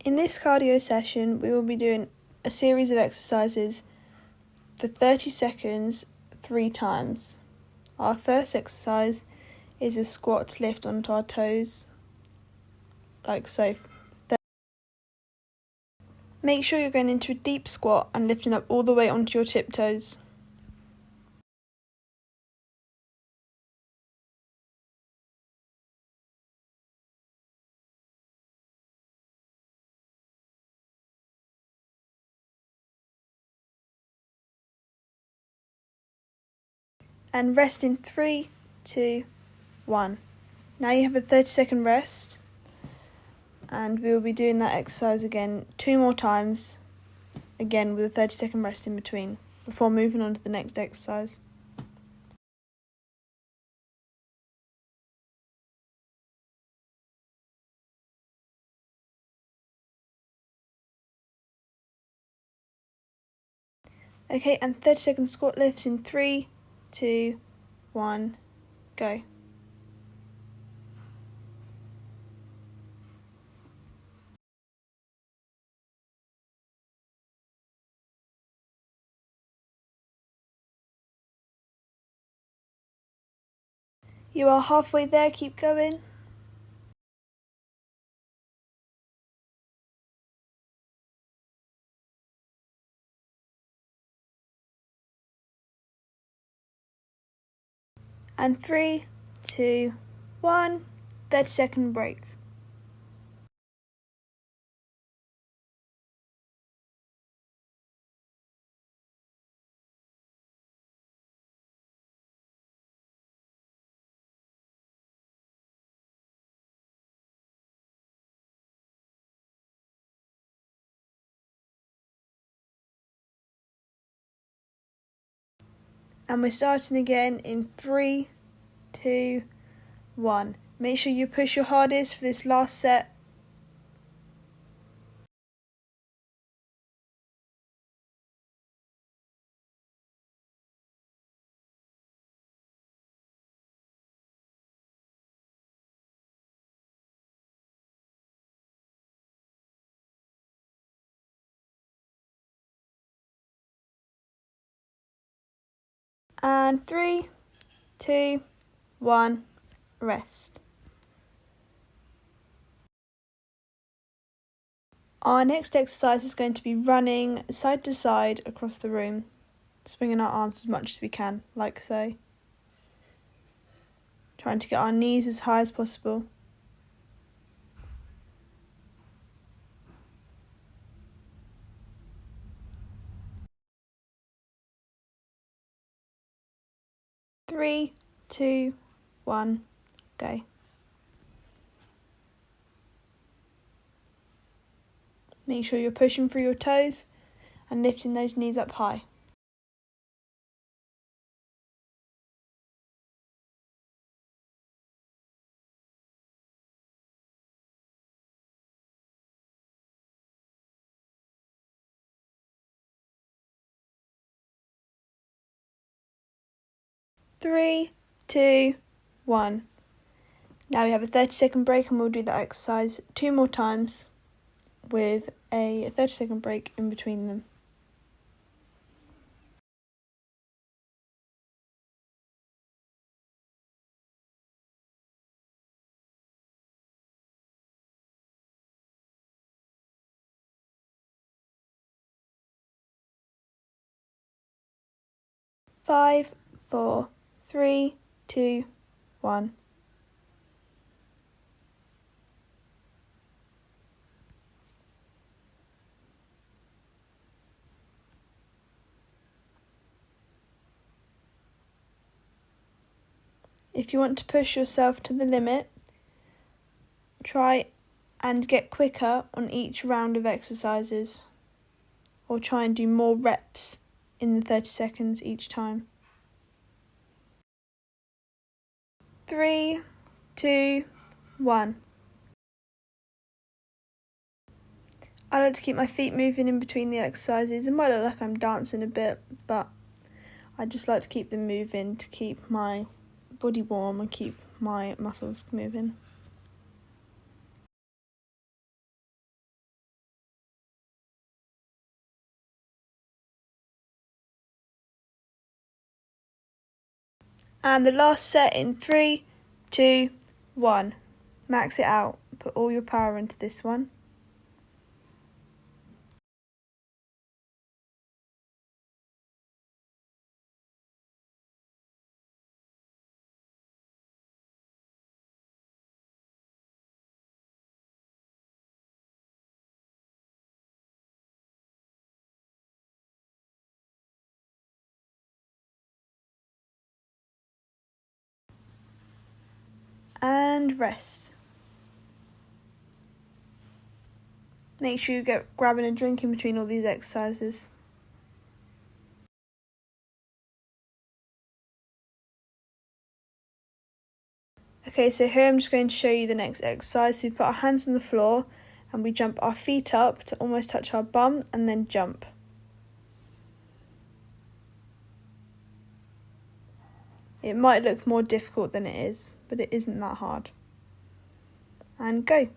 In this cardio session, we will be doing a series of exercises for 30 seconds 3 times. Our first exercise is a squat lift onto our toes, like so. Make sure you're going into a deep squat and lifting up all the way onto your tiptoes. And rest in 3, 2, 1. Now you have a 30-second rest, and we will be doing that exercise again 2 more times, again with a 30-second rest in between, before moving on to the next exercise. Okay, and 30-second squat lifts in 3, 2, 1, go. You are halfway there, keep going. And 3, 2, 1, 30-second break. And we're starting again in 3, 2, 1. Make sure you push your hardest for this last set. And 3, 2, 1, rest. Our next exercise is going to be running side to side across the room, swinging our arms as much as we can, like so. Trying to get our knees as high as possible. Three, 2, 1, go. Make sure you're pushing through your toes and lifting those knees up high. Three, 2, 1. Now we have a 30-second break and we'll do that exercise 2 more times with a 30-second break in between them. Five, 4, 3, 2, 1. If you want to push yourself to the limit, try and get quicker on each round of exercises, or try and do more reps in the 30 seconds each time. 3, 2, 1. I like to keep my feet moving in between the exercises. It might look like I'm dancing a bit, but I just like to keep them moving to keep my body warm and keep my muscles moving. And the last set in 3, 2, 1. Max it out. Put all your power into this one. And rest. Make sure you get grabbing a drink in between all these exercises. Okay, so here I'm just going to show you the next exercise. So we put our hands on the floor and we jump our feet up to almost touch our bum and then jump. It might look more difficult than it is, but it isn't that hard. And go.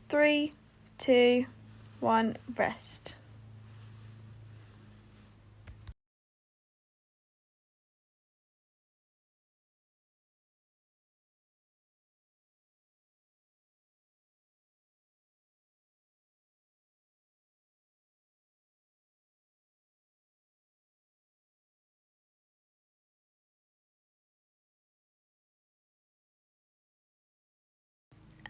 Three, two, one, rest.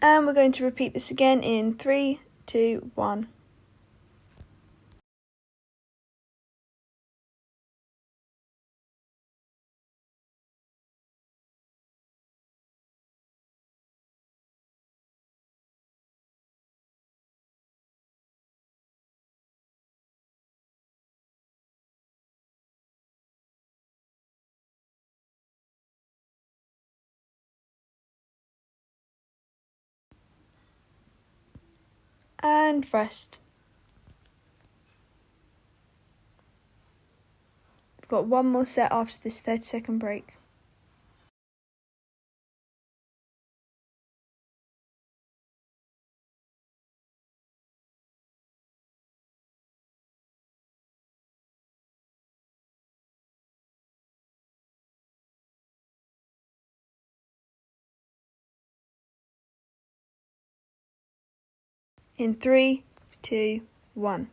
And we're going to repeat this again in 3, 2, 1. And rest. We've got one more set after this 30-second break. In 3, 2, 1.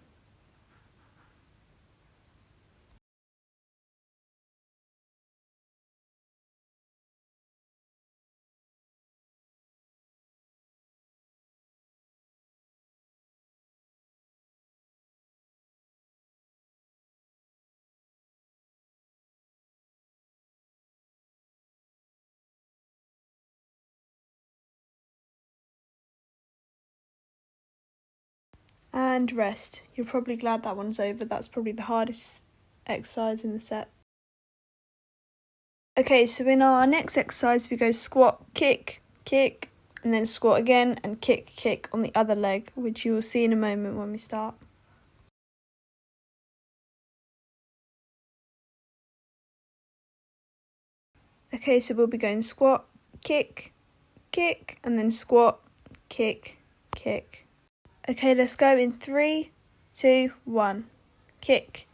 And rest. You're probably glad that one's over. That's probably the hardest exercise in the set. Okay, so in our next exercise we go squat, kick, kick, and then squat again and kick, kick on the other leg, which you will see in a moment when we start. Okay, so we'll be going squat, kick, kick, and then squat, kick, kick. Okay, let's go in 3, 2, 1. Kick,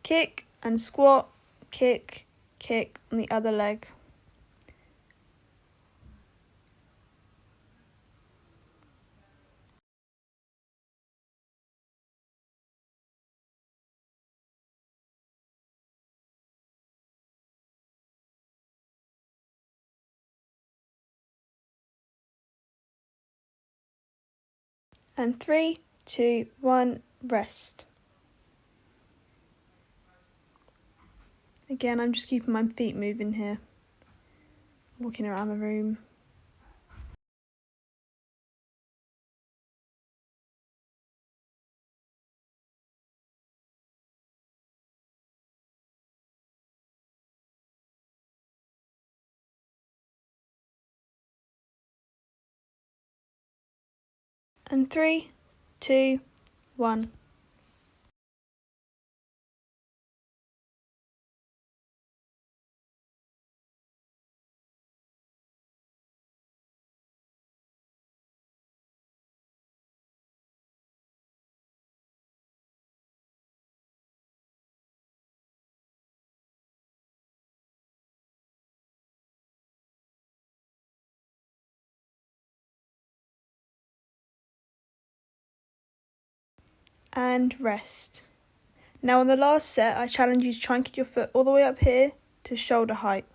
kick, and squat, kick, kick on the other leg. And 3, 2, 1, rest. Again, I'm just keeping my feet moving here, walking around the room. And 3, 2, 1. And rest. Now on the last set, I challenge you to try and get your foot all the way up here to shoulder height.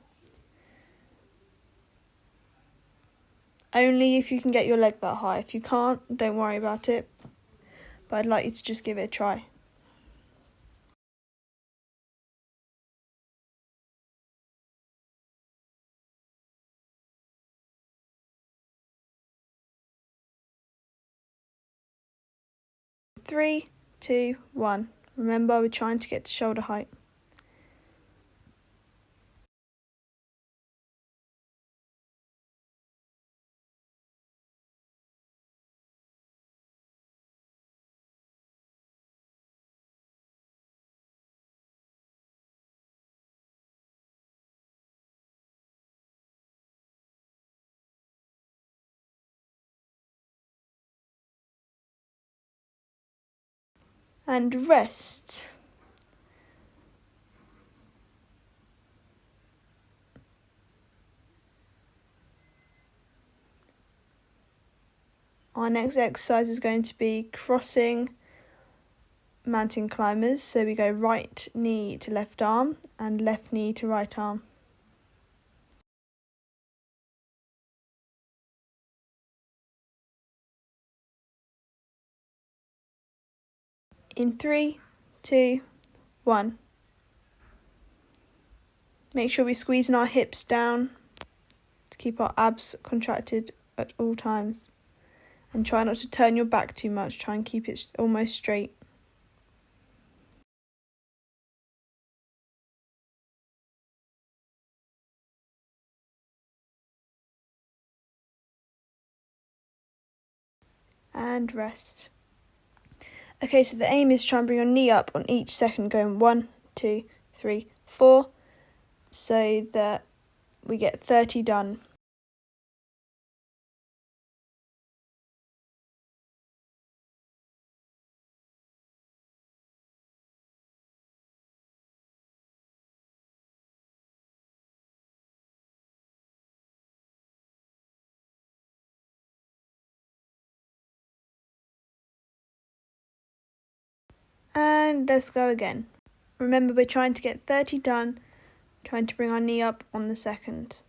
Only if you can get your leg that high. If you can't, don't worry about it. But I'd like you to just give it a try. Three, 2, 1. Remember, we're trying to get to shoulder height. And rest. Our next exercise is going to be crossing mountain climbers. So we go right knee to left arm and left knee to right arm. In 3, 2, 1. Make sure we squeeze our hips down to keep our abs contracted at all times. And try not to turn your back too much. Try and keep it almost straight. And rest. Okay, so the aim is to try and bring your knee up on each second, going 1, 2, 3, 4, so that we get 30 done. And let's go again. Remember, we're trying to get 30 done, trying to bring our knee up on the second.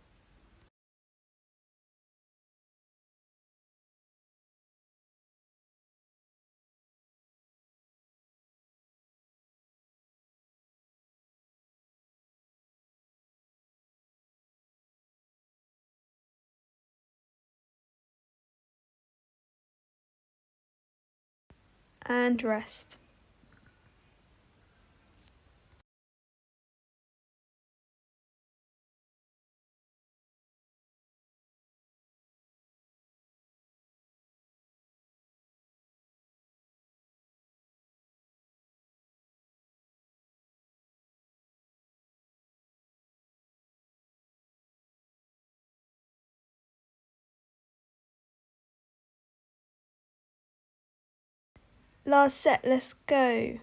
And rest. Last set, let's go.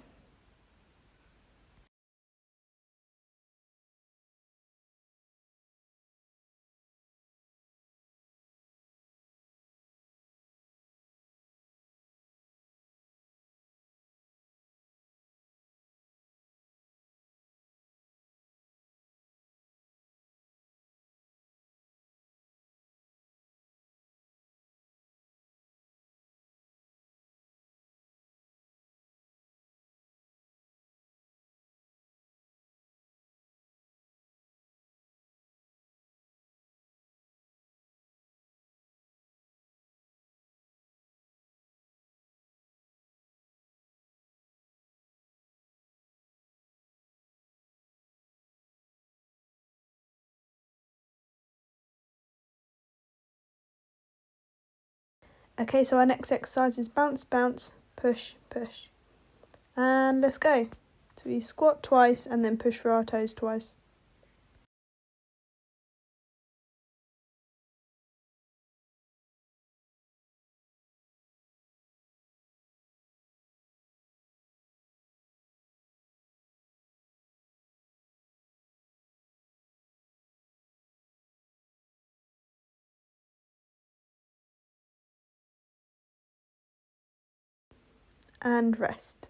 Okay, so our next exercise is bounce, bounce, push, push. And let's go. So we squat twice and then push through our toes twice. And rest.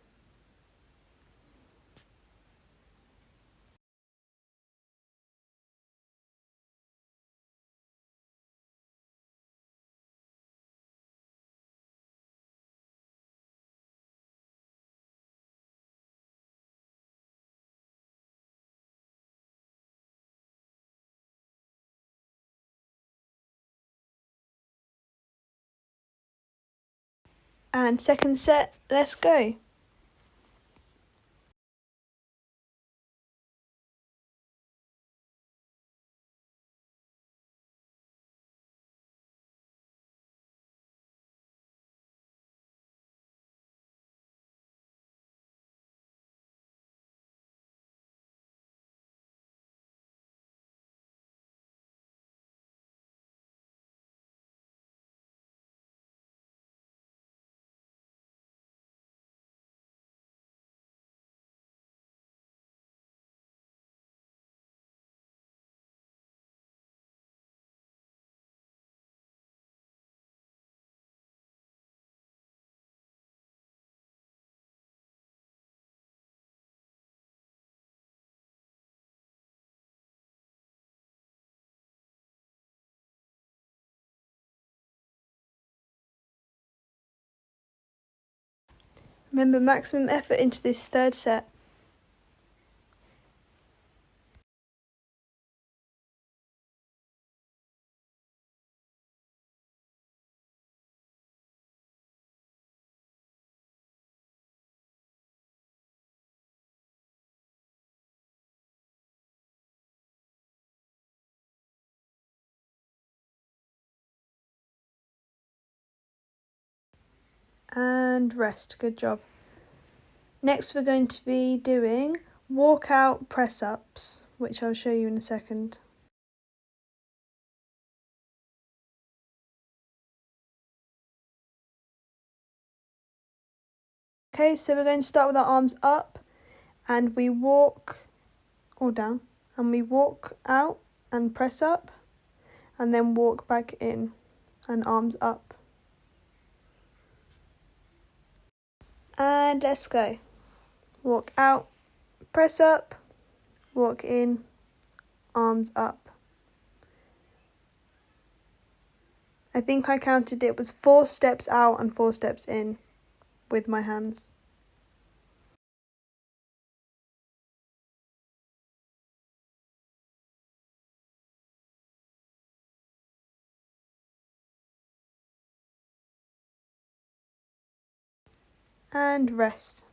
And second set, let's go. Remember, maximum effort into this third set. And rest. Good job. Next we're going to be doing walkout press-ups, which I'll show you in a second. Okay, so we're going to start with our arms up and we walk, or down, and we walk out and press up and then walk back in and arms up. And let's go. Walk out, press up, walk in, arms up. I think I counted it was 4 steps out and 4 steps in with my hands. And rest.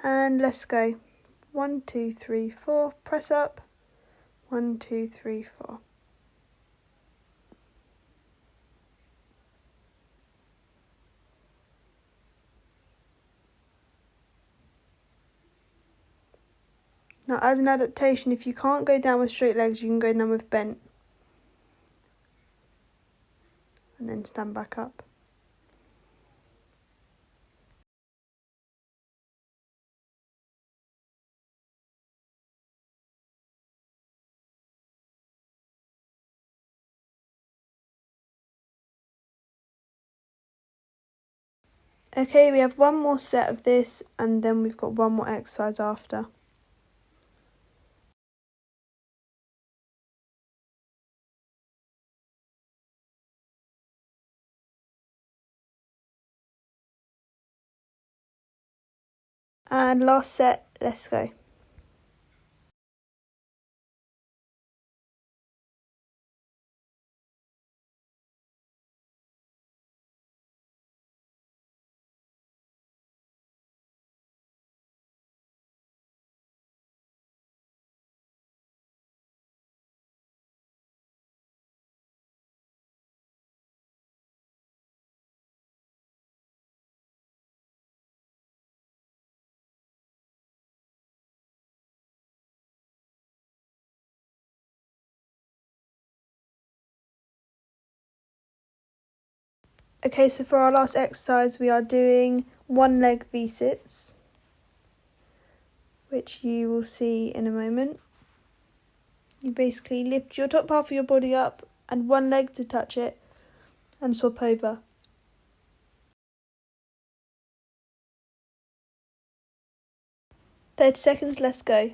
And let's go. 1, 2, 3, 4. Press up. 1, 2, 3, 4. Now, as an adaptation, if you can't go down with straight legs, you can go down with bent. And then stand back up. Okay, we have one more set of this and then we've got one more exercise after. And last set, let's go. Okay, so for our last exercise, we are doing one leg V-sits, which you will see in a moment. You basically lift your top half of your body up and one leg to touch it and swap over. "30 seconds, let's go."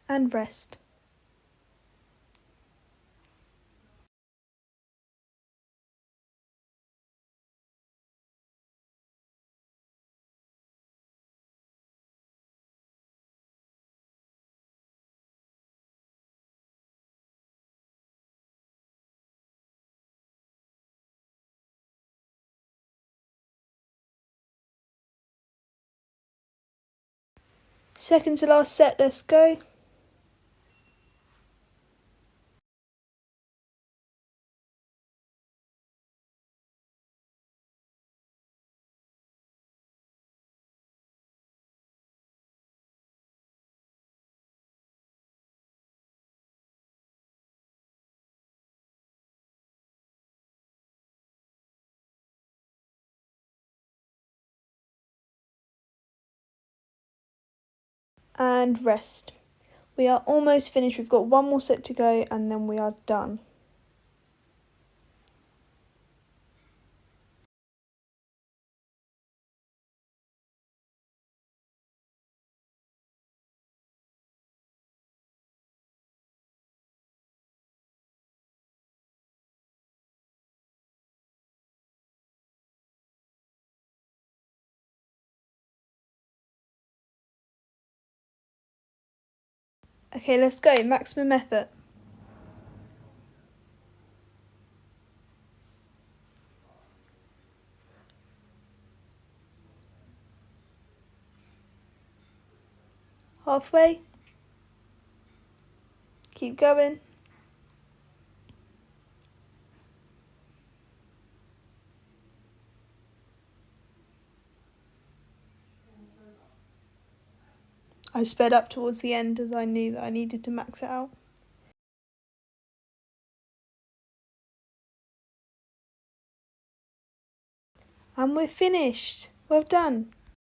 And rest. Second to last set, let's go. And rest. We are almost finished. We've got one more set to go and then we are done. Okay, let's go. Maximum effort. Halfway. Keep going. I sped up towards the end as I knew that I needed to max it out. And we're finished. Well done.